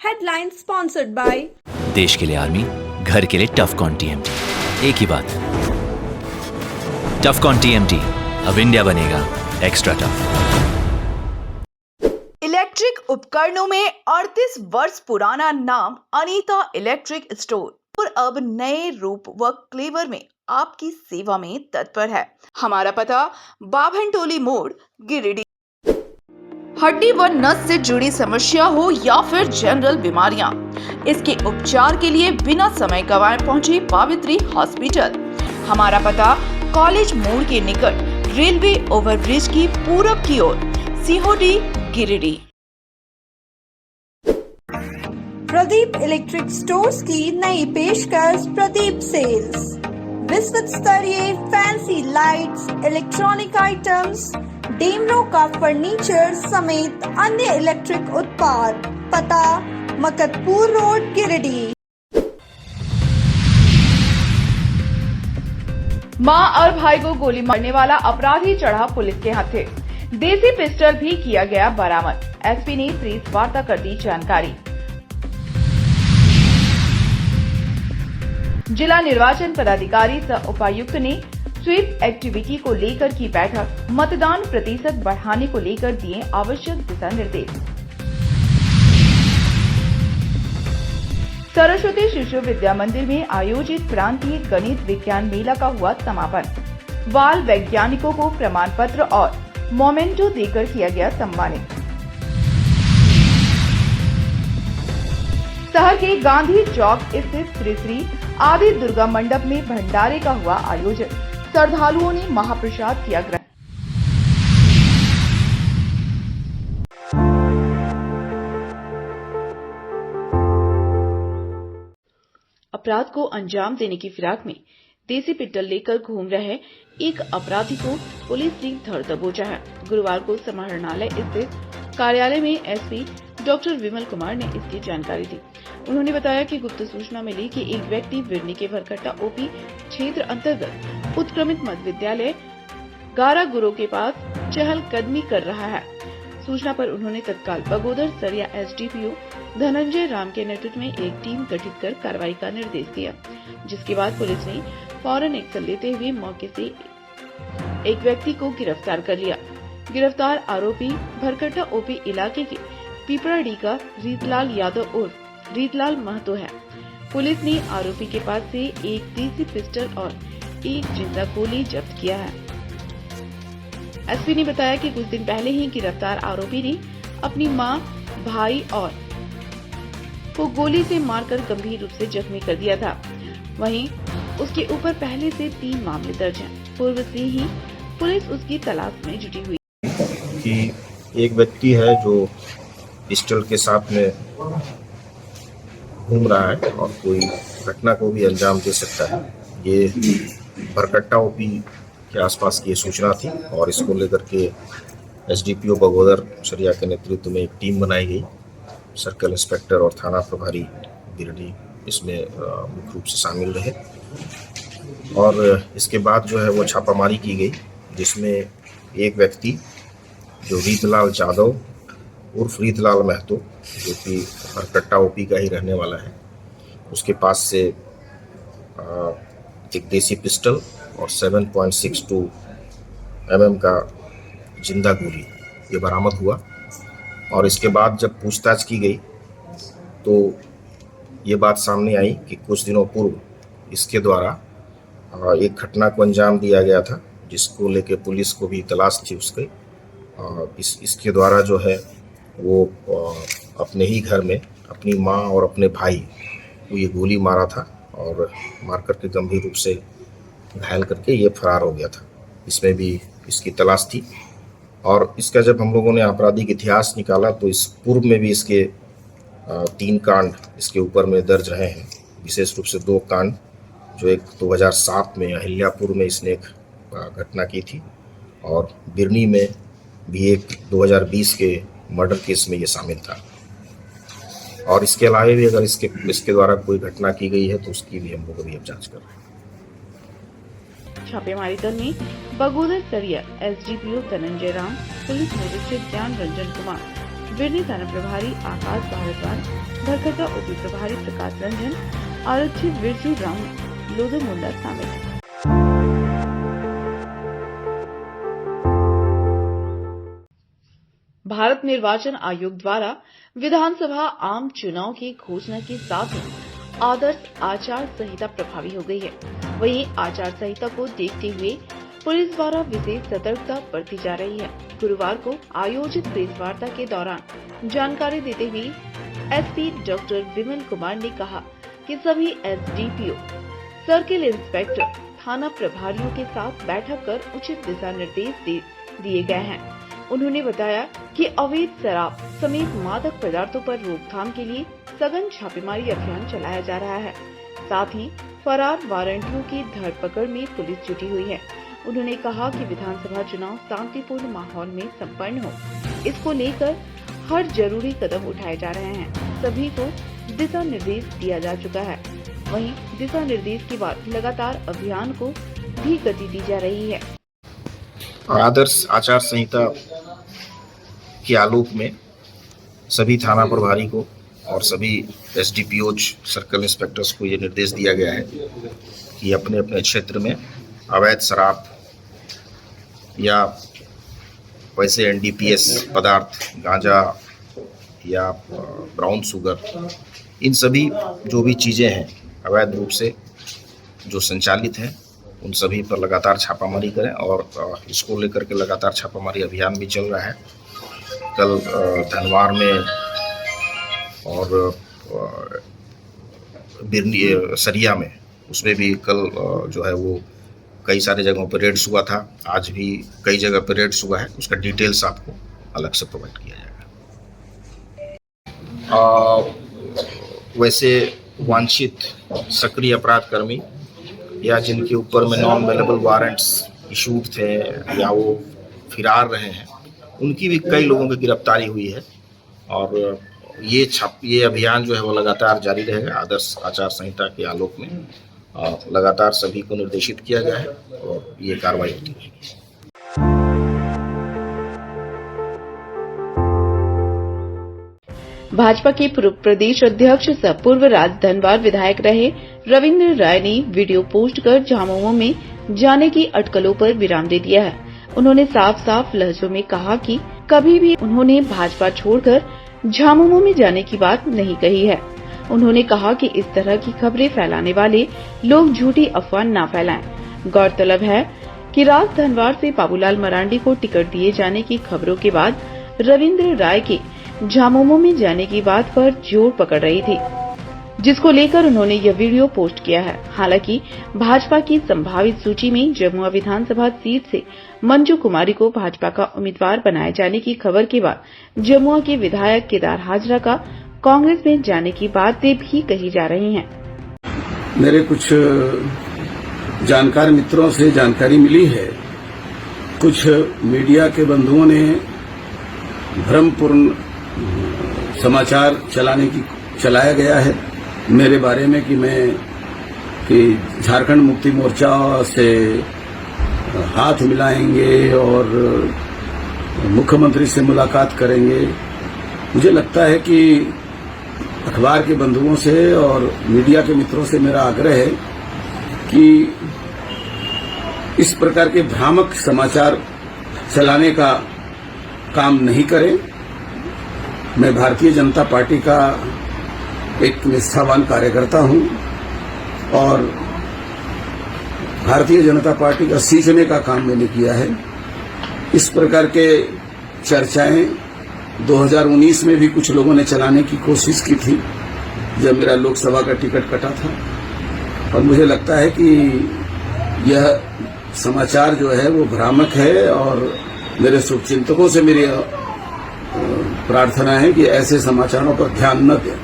Headline sponsored by देश के लिए आर्मी, घर के लिए टफकॉन टीएमटी। एक ही बात, टफकॉन टीएमटी, अब इंडिया बनेगा एक्स्ट्रा टफ। इलेक्ट्रिक उपकरणों में 38 वर्ष पुराना नाम अनीता इलेक्ट्रिक स्टोर और अब नए रूप व क्लेवर में आपकी सेवा में तत्पर है। हमारा पता बाभनटोली मोड़, गिरिडीह। हड्डी व नस से जुड़ी समस्या हो या फिर जनरल बीमारियां, इसके उपचार के लिए बिना समय गंवाए पहुंचे पावित्री हॉस्पिटल। हमारा पता कॉलेज मोड़ के निकट रेलवे ओवरब्रिज की पूरब की ओर, सिहोडी, गिरिडीह। प्रदीप इलेक्ट्रिक स्टोर्स की नई पेशकश प्रदीप सेल्स। विश्व स्तरीय fancy lights, electronic items, Damro का फर्नीचर समेत अन्य इलेक्ट्रिक उत्पाद। पता मकतपुर रोड, गिरिडीह। मां और भाई को गोली मारने वाला अपराधी चढ़ा पुलिस के हाथे। देसी पिस्टल भी किया गया बरामद। एसपी ने प्रेस वार्ता कर दी जानकारी। जिला निर्वाचन पदाधिकारी सह उपायुक्त ने स्वीप एक्टिविटी को लेकर की बैठक। मतदान प्रतिशत बढ़ाने को लेकर दिए आवश्यक दिशा निर्देश। सरस्वती शिशु विद्या मंदिर में आयोजित प्रांतीय गणित विज्ञान मेला का हुआ समापन। बाल वैज्ञानिकों को प्रमाण पत्र और मोमेंटो देकर किया गया सम्मानित। शहर के गांधी चौक स्थित श्री श्री आदि दुर्गा मंडप में भंडारे का हुआ आयोजन। श्रद्धालुओं ने महाप्रसाद किया ग्रहण। अपराध को अंजाम देने की फिराक में देसी पिस्टल लेकर घूम रहे एक अपराधी को पुलिस ने धर दबोचा है। गुरुवार को समाहरणालय स्थित कार्यालय में एसपी डॉक्टर विमल कुमार ने इसकी जानकारी दी। उन्होंने बताया कि गुप्त सूचना मिली कि एक व्यक्ति बिरनी के भरकट्टा ओपी क्षेत्र अंतर्गत उत्क्रमित मध्य विद्यालय गारागुरो के पास चहलकदमी कर रहा है। सूचना पर उन्होंने तत्काल बगोदर सरिया एसडीपीओ धनंजय राम के नेतृत्व में एक टीम गठित कर कार्रवाई का निर्देश दिया, जिसके बाद पुलिस ने फौरन एक्शन लेते हुए मौके से एक व्यक्ति को गिरफ्तार कर लिया। गिरफ्तार आरोपी भरकट्टा ओपी इलाके के पीपराडी का रीतलाल यादव उर्फ रीतलाल महतो है। पुलिस ने आरोपी के पास से एक देसी पिस्टल और एक जिंदा गोली जब्त किया है। एसपी ने बताया कि कुछ दिन पहले ही गिरफ्तार आरोपी ने अपनी मां, भाई और को गोली से मारकर गंभीर रूप से जख्मी कर दिया था। वहीं उसके ऊपर पहले से 3 मामले दर्ज हैं। पूर्व से ही पुलिस उसकी तलाश में जुटी हुई कि एक व्यक्ति है जो पिस्टल के साथ में घूम रहा है और कोई घटना को भी अंजाम दे सकता है। ये भरकट्टा ओपी के आसपास की सूचना थी और इसको लेकर के एसडीपीओ बगोदर सरिया के नेतृत्व में एक टीम बनाई गई। सर्कल इंस्पेक्टर और थाना प्रभारी गिरिडीह इसमें मुख्य रूप से शामिल रहे और इसके बाद जो है वो छापामारी की गई, जिसमें एक व्यक्ति जो रीतलाल यादव उर्फ रीतलाल महतो, जो कि भरकट्टा ओपी का ही रहने वाला है, उसके पास से एक देसी पिस्टल और 7.62 mm का जिंदा गोली ये बरामद हुआ। और इसके बाद जब पूछताछ की गई तो ये बात सामने आई कि कुछ दिनों पूर्व इसके द्वारा एक घटना को अंजाम दिया गया था, जिसको लेके पुलिस को भी तलाश थी उसके। इसके द्वारा जो है वो अपने ही घर में अपनी मां और अपने भाई को ये गोली मारा था और मार करके गंभीर रूप से घायल करके ये फरार हो गया था। इसमें भी इसकी तलाश थी और इसका जब हम लोगों ने आपराधिक इतिहास निकाला तो इस पूर्व में भी इसके 3 कांड इसके ऊपर में दर्ज रहे हैं। विशेष रूप से 2 कांड, जो एक 2007 में अहिल्यापुर में इसने एक घटना की थी और बिरनी में भी एक 2020 के मर्डर केस में ये शामिल था। और इसके अलावा भी अगर इसके द्वारा कोई घटना की गई है तो उसकी भी हम लोग अभी जांच कर रहे हैं। छापेमारी दल में बगोदर सरिया एसडीपीओ धनंजय राम, पुलिस निरीक्षक ज्ञान रंजन कुमार, बिरनी थाना प्रभारी आकाश भारद्वाज, भरकटा ओपी प्रभारी प्रकाश रंजन, आरक्षी बिरजू राम लोधो मुंडा शामिल हैं। भारत निर्वाचन आयोग द्वारा विधानसभा आम चुनाव की घोषणा के साथ ही आदर्श आचार संहिता प्रभावी हो गई है। वहीं आचार संहिता को देखते हुए पुलिस द्वारा विशेष सतर्कता बरती जा रही है। गुरुवार को आयोजित प्रेस वार्ता के दौरान जानकारी देते हुए एसपी डॉक्टर विमल कुमार ने कहा कि सभी एसडीपीओ, सर्किल इंस्पेक्टर, थाना प्रभारियों के साथ बैठक कर उचित दिशा निर्देश दिए गए हैं। उन्होंने बताया कि अवैध शराब समेत मादक पदार्थों पर रोकथाम के लिए सघन छापेमारी अभियान चलाया जा रहा है। साथ ही फरार वारंटियों की धरपकड़ में पुलिस जुटी हुई है। उन्होंने कहा कि विधानसभा चुनाव शांतिपूर्ण माहौल में संपन्न हो, इसको लेकर हर जरूरी कदम उठाए जा रहे हैं। सभी को दिशा निर्देश दिया जा चुका है। वहीं दिशा निर्देश के बाद लगातार अभियान को भी गति दी जा रही है। आदर्श आचार संहिता के आलोक में सभी थाना प्रभारी को और सभी एसडीपीओ, सर्कल इंस्पेक्टर्स को ये निर्देश दिया गया है कि अपने अपने क्षेत्र में अवैध शराब या वैसे एनडीपीएस पदार्थ, गांजा या ब्राउन शुगर, इन सभी जो भी चीज़ें हैं अवैध रूप से जो संचालित हैं, उन सभी पर लगातार छापामारी करें। और इसको लेकर के लगातार छापामारी अभियान भी चल रहा है। कल धनवार में और बिरनी सरिया में, उसमें भी कल जो है वो कई सारे जगहों पर रेड्स हुआ था। आज भी कई जगह पर रेड्स हुआ है। उसका डिटेल्स आपको अलग से प्रोवाइड किया जाएगा। वैसे वांछित सक्रिय अपराध कर्मी या जिनके ऊपर में नॉन अवेलेबल वारंट्स इशूड थे या वो फिरार रहे हैं, उनकी भी कई लोगों की गिरफ्तारी हुई है। और ये अभियान जो है वो लगातार जारी रहेगा। आदर्श आचार संहिता के आलोक में लगातार सभी को निर्देशित किया गया है और ये कार्रवाई होती रहेगी। भाजपा के पूर्व प्रदेश अध्यक्ष सह पूर्व राजधनवार विधायक रहे रविंद्र राय ने वीडियो पोस्ट कर झामुमो में जाने की अटकलों पर विराम दे दिया है। उन्होंने साफ साफ लहजों में कहा कि कभी भी उन्होंने भाजपा छोड़कर झामुमो में जाने की बात नहीं कही है। उन्होंने कहा कि इस तरह की खबरें फैलाने वाले लोग झूठी अफवाह न फैलाएं। गौरतलब है कि राजधनवार से बाबूलाल मरांडी को टिकट दिए जाने की खबरों के बाद रविंद्र राय के झामुमो में जाने की बात पर जोर पकड़ रही थी, जिसको लेकर उन्होंने यह वीडियो पोस्ट किया है। हालांकि भाजपा की संभावित सूची में जमुआ विधानसभा सीट से मंजू कुमारी को भाजपा का उम्मीदवार बनाए जाने की खबर के बाद जमुआ के विधायक केदार हाजरा का कांग्रेस में जाने की बातें भी कही जा रही हैं। मेरे कुछ जानकार मित्रों से जानकारी मिली है, कुछ मीडिया के बंधुओं ने भ्रमपूर्ण समाचार चलाया गया है मेरे बारे में कि झारखंड मुक्ति मोर्चा से हाथ मिलाएंगे और मुख्यमंत्री से मुलाकात करेंगे। मुझे लगता है कि अखबार के बंधुओं से और मीडिया के मित्रों से मेरा आग्रह है कि इस प्रकार के भ्रामक समाचार चलाने का काम नहीं करें। मैं भारतीय जनता पार्टी का एक निष्ठावान कार्यकर्ता हूं और भारतीय जनता पार्टी का सींचने का काम मैंने किया है। इस प्रकार के चर्चाएं 2019 में भी कुछ लोगों ने चलाने की कोशिश की थी जब मेरा लोकसभा का टिकट कटा था, और मुझे लगता है कि यह समाचार जो है वो भ्रामक है। और मेरे शुभचिंतकों से मेरी प्रार्थना है कि ऐसे समाचारों पर ध्यान न दें,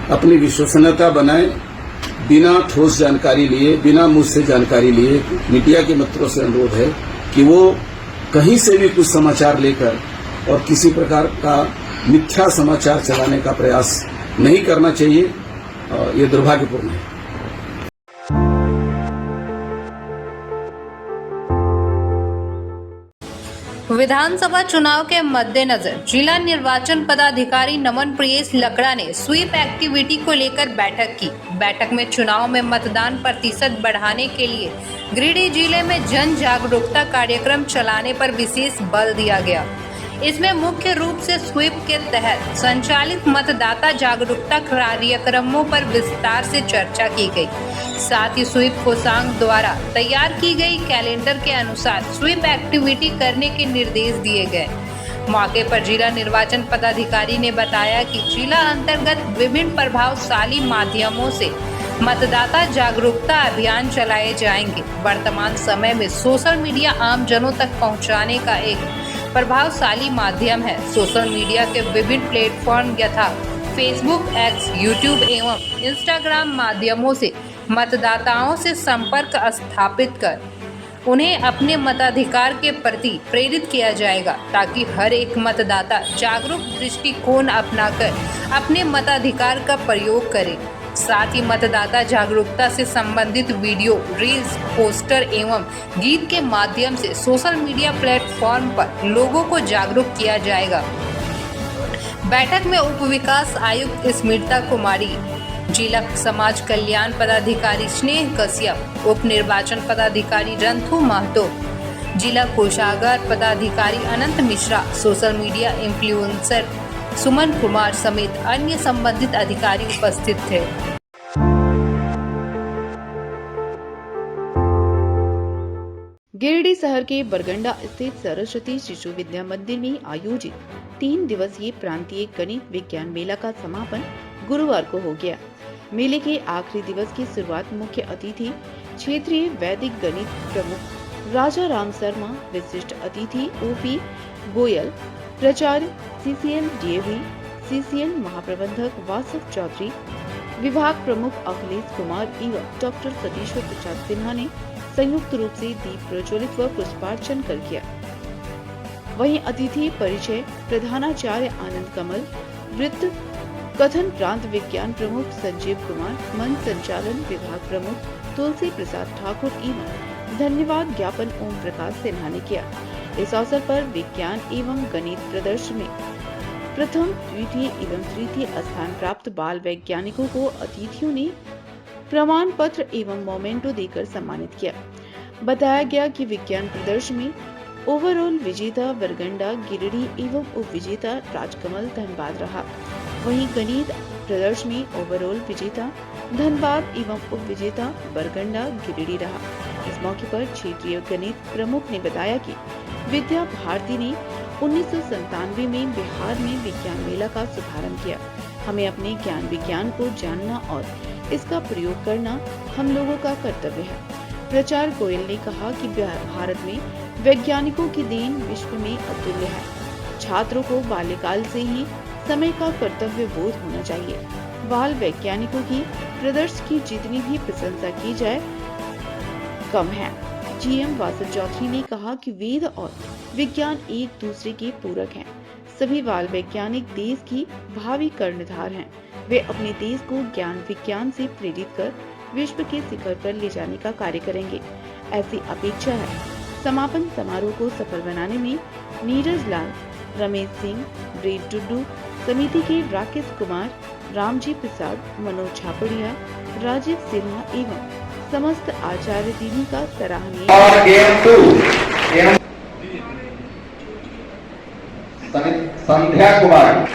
अपनी विश्वसनीयता बनाएं। बिना ठोस जानकारी लिए, बिना मुझसे जानकारी लिए मीडिया के मित्रों से अनुरोध है कि वो कहीं से भी कुछ समाचार लेकर और किसी प्रकार का मिथ्या समाचार चलाने का प्रयास नहीं करना चाहिए। ये दुर्भाग्यपूर्ण है। विधानसभा चुनाव के मद्देनजर जिला निर्वाचन पदाधिकारी नमन प्रियेश लकड़ा ने स्वीप एक्टिविटी को लेकर बैठक की। बैठक में चुनाव में मतदान प्रतिशत बढ़ाने के लिए गिरिडीह जिले में जन जागरूकता कार्यक्रम चलाने पर विशेष बल दिया गया। इसमें मुख्य रूप से स्वीप के तहत संचालित मतदाता जागरूकता कार्यक्रमों पर विस्तार से चर्चा की गई। साथ ही स्वीप कोषांग द्वारा तैयार की गई कैलेंडर के अनुसार स्वीप एक्टिविटी करने के निर्देश दिए गए। मौके पर जिला निर्वाचन पदाधिकारी ने बताया कि जिला अंतर्गत विभिन्न प्रभावशाली माध्यमों से मतदाता जागरूकता अभियान चलाए जाएंगे। वर्तमान समय में सोशल मीडिया आम जनों तक पहुंचाने का एक प्रभावशाली माध्यम है। सोशल मीडिया के विभिन्न प्लेटफॉर्म यथा फेसबुक, एक्स, यूट्यूब एवं इंस्टाग्राम माध्यमों से मतदाताओं से संपर्क स्थापित कर उन्हें अपने मताधिकार के प्रति प्रेरित किया जाएगा, ताकि हर एक मतदाता जागरूक दृष्टिकोण अपनाकर अपने मताधिकार का प्रयोग करे। साथ ही मतदाता जागरूकता से संबंधित वीडियो, रील्स, पोस्टर एवं गीत के माध्यम से सोशल मीडिया प्लेटफॉर्म पर लोगों को जागरूक किया जाएगा। बैठक में उप विकास आयुक्त स्मृता कुमारी, जिला समाज कल्याण पदाधिकारी स्नेह कश्यप, उप निर्वाचन पदाधिकारी रंथू महतो, जिला कोषागार पदाधिकारी अनंत Mishra, social media influencer Suman Kumar समेत अन्य संबंधित अधिकारी उपस्थित थे। गिरिडीह शहर के बरगंडा स्थित सरस्वती शिशु विद्या मंदिर में आयोजित 3 दिवसीय प्रांतीय गणित विज्ञान मेला का समापन गुरुवार को हो गया। मेले के आखिरी दिवस की शुरुआत मुख्य अतिथि क्षेत्रीय वैदिक गणित प्रमुख राजा राम शर्मा, विशिष्ट अतिथि ओपी गोयल, प्राचार्य सीसीएल डीएवी, सीसीएल महाप्रबंधक वासव चौधरी, विभाग प्रमुख अखिलेश कुमार एवं डॉक्टर सतीश्वर प्रसाद सिन्हा ने संयुक्त रूप से दीप प्रज्वलित व पुष्पार्चन कर किया। वहीं अतिथि परिचय प्रधानाचार्य आनंद कमल, वृत्त कथन प्रांत विज्ञान प्रमुख संजीव कुमार, मंच संचालन विभाग प्रमुख तुलसी प्रसाद ठाकुर एवं धन्यवाद ज्ञापन ओम प्रकाश सिन्हा ने किया। इस अवसर पर विज्ञान एवं गणित प्रदर्शन में प्रथम, द्वितीय एवं तृतीय स्थान प्राप्त बाल वैज्ञानिकों को अतिथियों ने प्रमाण पत्र एवं मोमेंटो देकर सम्मानित किया। बताया गया कि विज्ञान प्रदर्शन में ओवरऑल विजेता बरगंडा गिरिडीह एवं उप विजेता राजकमल धनबाद रहा। वहीं गणित प्रदर्शन में ओवरऑल विजेता धनबाद एवं उप विजेता बरगंडा गिरिडीह रहा। इस मौके पर क्षेत्रीय गणित प्रमुख ने बताया कि विद्या भारती ने 1997 में बिहार में विज्ञान मेला का शुभारंभ किया। हमें अपने ज्ञान विज्ञान को जानना और इसका प्रयोग करना हम लोगों का कर्तव्य है। प्राचार्य गोयल ने कहा कि भारत में वैज्ञानिकों की देन विश्व में अतुल्य है। छात्रों को बाल्यकाल से ही समय का कर्तव्य बोध होना चाहिए। बाल वैज्ञानिकों की प्रदर्शन की जितनी भी प्रशंसा की जाए कम है। जीएम वासव चौधरी ने कहा कि वेद और विज्ञान एक दूसरे के पूरक हैं। सभी बाल वैज्ञानिक देश की भावी कर्णधार हैं। वे अपने देश को ज्ञान विज्ञान से प्रेरित कर विश्व के शिखर पर ले जाने का कार्य करेंगे, ऐसी अपेक्षा है। समापन समारोह को सफल बनाने में नीरज लाल, रमेश सिंह, ब्रेड टुड्डू, समिति के राकेश कुमार, रामजी प्रसाद, मनोज छापड़िया, राजीव सिन्हा एवं समस्त आचार्य दीदी का सराहनीय। संध्या कुमार,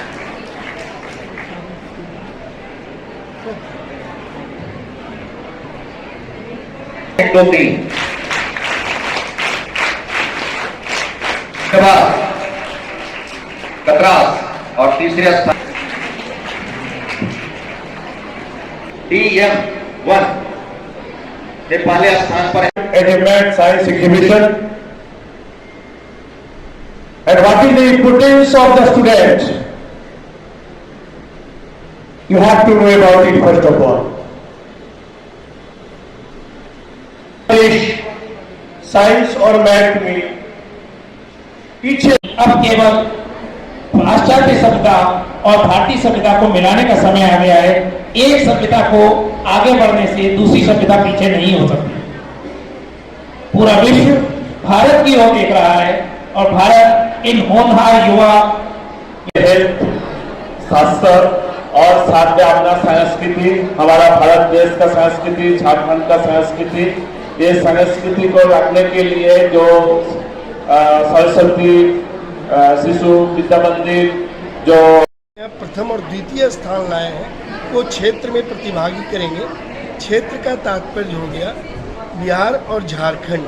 कतरास और तीसरे स्थान DM1 के पहले स्थान पर Achievement Science Exhibition. And what is the importance of the student? You have to know about it first of all. Science और मैथ में पीछे अब केवल पाश्चात्य सभ्यता और भारतीय सभ्यता को मिलाने का समय आ गया है। एक सभ्यता को आगे बढ़ने से दूसरी सभ्यता पीछे नहीं हो सकती। पूरा विश्व भारत की ओर देख रहा है और भारत इन होनहार युवा हेल्थ, स्वास्थ्य और साथ में अपना संस्कृति, हमारा भारत देश का संस्कृति, झारखंड का संस्कृति, ये संस्कृति को रखने के लिए जो सरस्वती शिशु विद्या मंदिर जो प्रथम और द्वितीय स्थान लाए हैं वो क्षेत्र में प्रतिभागी करेंगे। क्षेत्र का तात्पर्य हो गया बिहार और झारखंड,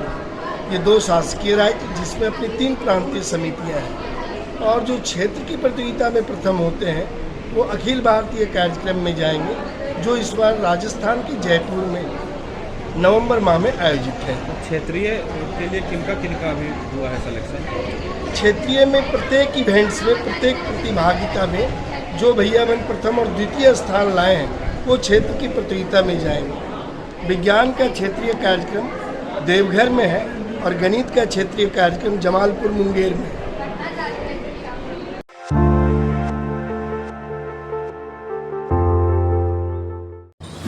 ये 2 शासकीय राज्य जिसमें अपनी 3 प्रांतीय समितियां हैं। और जो क्षेत्र की प्रतियोगिता में प्रथम होते हैं वो अखिल भारतीय कार्यक्रम में जाएंगे, जो इस बार राजस्थान के जयपुर में नवंबर माह में आयोजित है। क्षेत्रीय के लिए किनका अभी हुआ है सिलेक्शन? क्षेत्रीय में प्रत्येक इवेंट्स में, प्रत्येक प्रतिभागिता में जो भैया बहन प्रथम और द्वितीय स्थान लाए हैं वो क्षेत्र की प्रतियोगिता में जाएंगे। विज्ञान का क्षेत्रीय कार्यक्रम देवघर में है और गणित का क्षेत्रीय कार्यक्रम जमालपुर मुंगेर में है।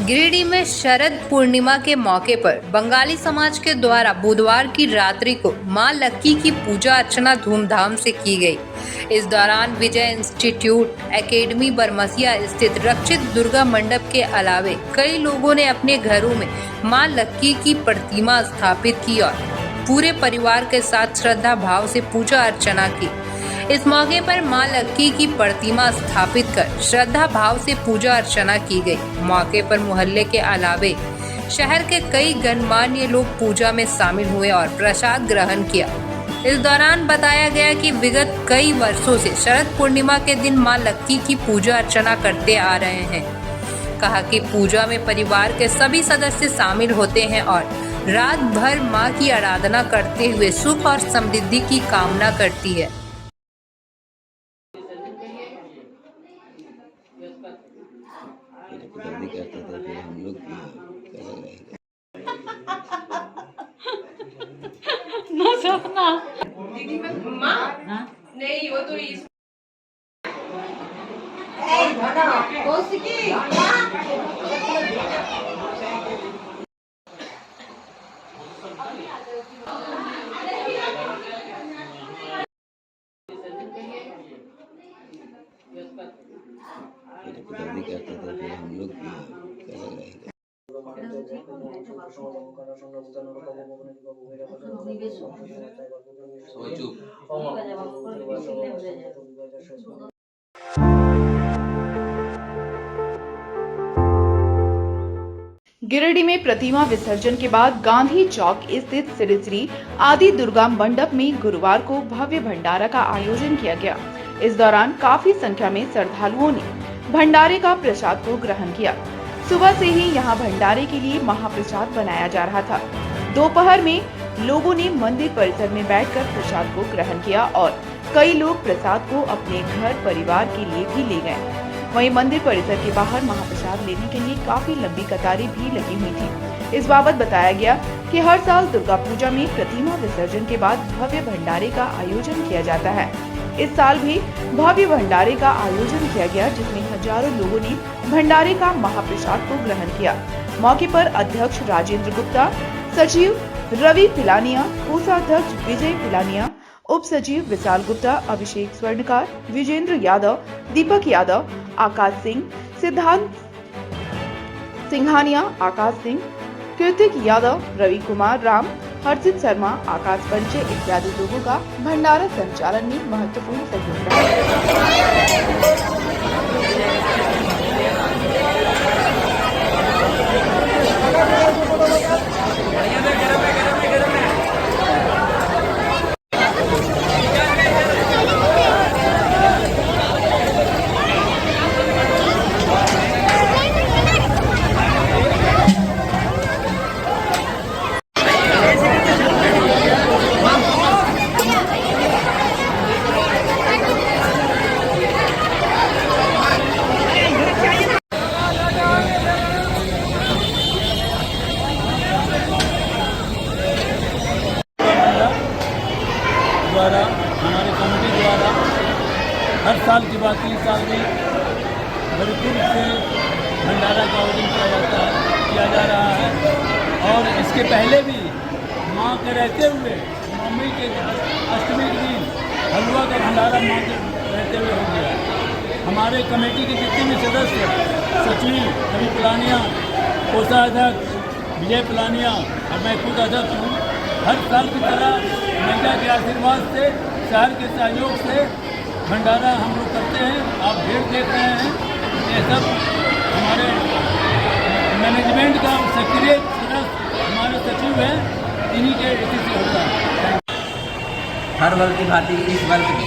गिरिडीह में शरद पूर्णिमा के मौके पर बंगाली समाज के द्वारा बुधवार की रात्रि को मां लक्की की पूजा अर्चना धूमधाम से की गई। इस दौरान विजय इंस्टीट्यूट एकेडमी बरमसिया स्थित रक्षित दुर्गा मंडप के अलावे कई लोगों ने अपने घरों में मां लक्की की प्रतिमा स्थापित की और पूरे परिवार के साथ श्रद्धा भाव से पूजा अर्चना की। इस मौके पर मां लक्की की प्रतिमा स्थापित कर श्रद्धा भाव से पूजा अर्चना की गई। मौके पर मोहल्ले के अलावे शहर के कई गणमान्य लोग पूजा में शामिल हुए और प्रसाद ग्रहण किया। इस दौरान बताया गया कि विगत कई वर्षों से शरद पूर्णिमा के दिन मां लक्की की पूजा अर्चना करते आ रहे हैं। कहा कि पूजा में परिवार के सभी सदस्य शामिल होते हैं और रात भर मां की आराधना करते हुए सुख और समृद्धि की कामना करती है। हम लोग ना सपना नहीं वो तो इस हम लोग गिरिडीह में प्रतिमा विसर्जन के बाद गांधी चौक स्थित श्री श्री आदि दुर्गा मंडप में गुरुवार को भव्य भंडारा का आयोजन किया गया। इस दौरान काफी संख्या में श्रद्धालुओं ने भंडारे का प्रसाद को ग्रहण किया। सुबह से ही यहां भंडारे के लिए महाप्रसाद बनाया जा रहा था। दोपहर में लोगों ने मंदिर परिसर में बैठकर प्रसाद को ग्रहण किया और कई लोग प्रसाद को अपने घर परिवार के लिए भी ले गए। वहीं मंदिर परिसर के बाहर महाप्रसाद लेने के लिए काफी लंबी कतारें भी लगी हुई थी। इस बाबत बताया गया कि हर साल दुर्गा पूजा में प्रतिमा विसर्जन के बाद भव्य भंडारे का आयोजन किया जाता है। इस साल भी भव्य भंडारे का आयोजन किया गया, जिसमें हजारों लोगों ने भंडारे का महाप्रसाद को ग्रहण किया। मौके पर अध्यक्ष राजेंद्र गुप्ता, सचिव रवि पिलानिया, कोषाध्यक्ष विजय पिलानिया, उप सचिव विशाल गुप्ता, अभिषेक स्वर्णकार, विजेंद्र यादव, दीपक यादव, आकाश सिंह, सिद्धांत सिंघानिया, आकाश सिंह, कृतिक यादव, रवि कुमार राम, हर्षित शर्मा, आकाश पंचे इत्यादि लोगों का भंडारा संचालन में महत्वपूर्ण सहयोग रहा। द्वारा, हमारे कमेटी द्वारा हर साल की बात इस साल भी भरपूर से भंडारा का आयोजन किया जा रहा है और इसके पहले भी माँ के रहते हुए नवमी के अष्टमी के दिन हलवा का भंडारा मांगते रहते हुए हो गया। हमारे कमेटी के जितने भी सदस्य, सचिव रवि पिलानिया, कोषाध्यक्ष विजय पिलानिया और मैं खुद अध्यक्ष हूँ, हर साल की तरह मैया के आशीर्वाद से, शहर के सहयोग से भंडारा हम लोग करते हैं। आप भीड़ देख रहे हैं, ये सब हमारे मैनेजमेंट का सक्रिय सदस्य हमारे सचिव हैं, इन्हीं के इसी से होता है। हर वर्ष की भांति इस वर्ष भी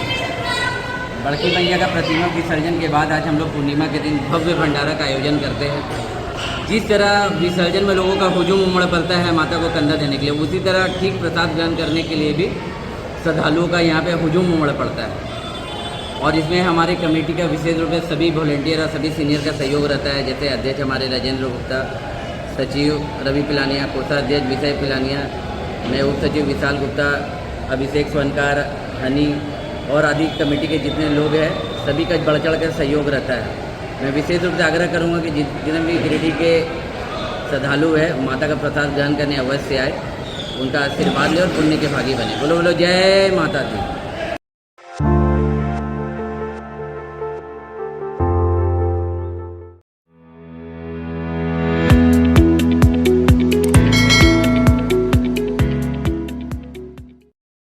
बड़की मैया का प्रतिमा विसर्जन के बाद आज हम लोग पूर्णिमा के दिन भव्य भंडारा का आयोजन करते हैं। जिस तरह विसर्जन में लोगों का हुजूम उमड़ पड़ता है माता को कंधा देने के लिए, उसी तरह ठीक प्रसाद ग्रहण करने के लिए भी श्रद्धालुओं का यहाँ पे हुजूम उमड़ पड़ता है। और इसमें हमारी कमेटी का विशेष रूप से सभी वॉलंटियर और सभी सीनियर का सहयोग रहता है। जैसे अध्यक्ष हमारे राजेंद्र गुप्ता, सचिव रवि पिलानिया, कोषाध्यक्ष विजय पिलानिया, मैं उप सचिव विशाल गुप्ता, अभिषेक स्वनकार, हनी और आदि कमेटी के जितने लोग हैं सभी का बढ़ चढ़ कर सहयोग रहता है। मैं विशेष रूप से आग्रह करूंगा कि जितने भी गिरिडीह के श्रद्धालु हैं माता का प्रसाद ग्रहण करने अवश्य आए, उनका आशीर्वाद ले और पुण्य के भागी बने। बोलो बोलो जय माता दी।